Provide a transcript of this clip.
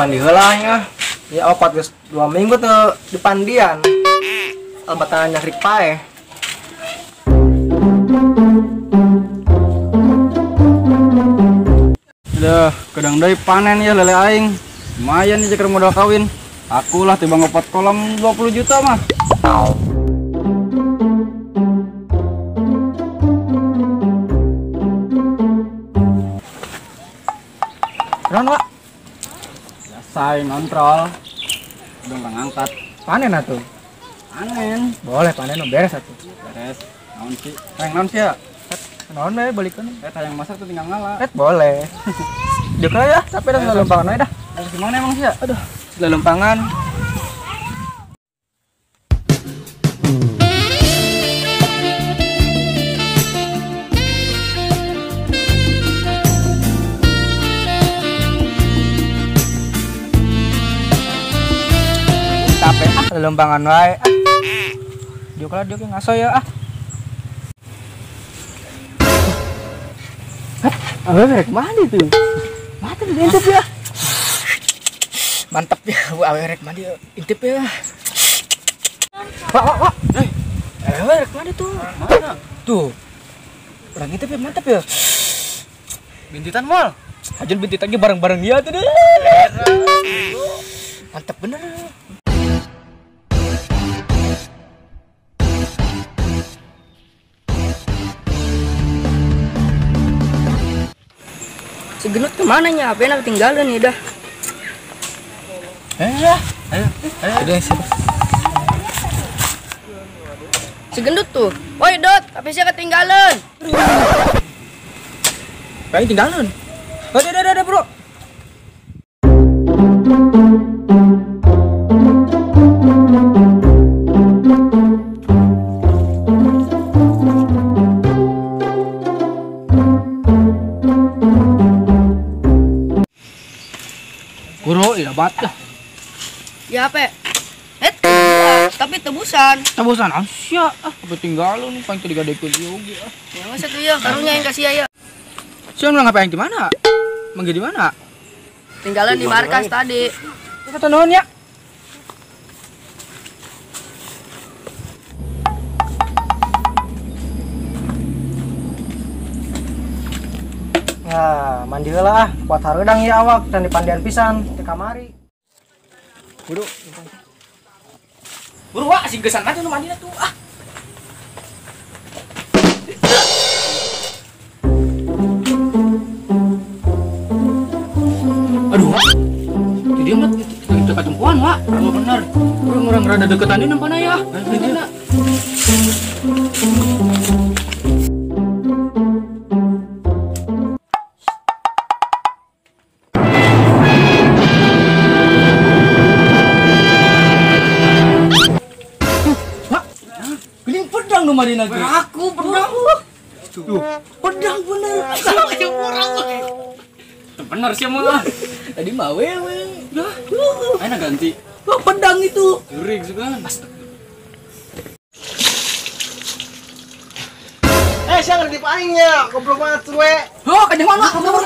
mandi heula nya. Ya opat geus 2 minggu tuh di pandian. Albatan nyakrik pae. Udah, kadang deui panen ya lele aing. Lumayan nih ceker modal kawin. Aku lah tiba ngopat kolam 20 juta mah. Ron, Wak. Biasa ngontrol. Udah nggak ngangkat. Panen atuh. Panen. Boleh panen beres atuh. Beres. Naon sih? Naon sih ya? Naon we balikeun. Yang masak tuh tinggal ngalah. Boleh. Juk ya, capek dah lempangan we dah. Gimana emang sih ya? Aduh, lempangan. Capek lempangan wae. Juk lah juk ngaso ya ah. Awewe mandi tuh. Mati intip ya. Mantap ya, awewe mandi intip ya. Wak. Awewe mandi tuh. Mana? Tuh. Orang intip ya mantap ya. Bintitan mal. Hajun bintitan ge bareng-bareng dia tuh deh. Mantap bener. Si Genut kemana nya? Apa yang tinggalin nih dah? Ayo. Udah sih. Si Gendut tuh. Woi Dot, apa sih ketinggalan? Pengen tinggalin. Udah bro. Bro, iya banget dah. Ya apa? Tapi tebusan. Tebusan Asia apa tinggalin paling tadi gak dekut juga. Ya masa tuh ya, karunya yang kasih ya. Siapa bilang ngapain di mana? Mangga di mana? Tinggalan di markas tadi. Kata nuhun ya. Ya, mandi lah, kuat hareudang ya awak dan dipandian pisan di kamari. Buru. Buru wak, sing gesan aja nu mandi tuh. Aduh, wak. Jadi amat dekat tumpuan, wak. Oh, bener. Orang rada deketan ini nampana ya. Nah, pedang nu mari lagi. Aku pedang. Tuh, pedang bener. Sama yang orang. Bener sih mah. Tadi mah wewe. Dah. Ayo ganti. Oh, pedang itu. Jurig juga. Siang di palingnya, goblok banget we. Oh, kanjeng mana? Kabur.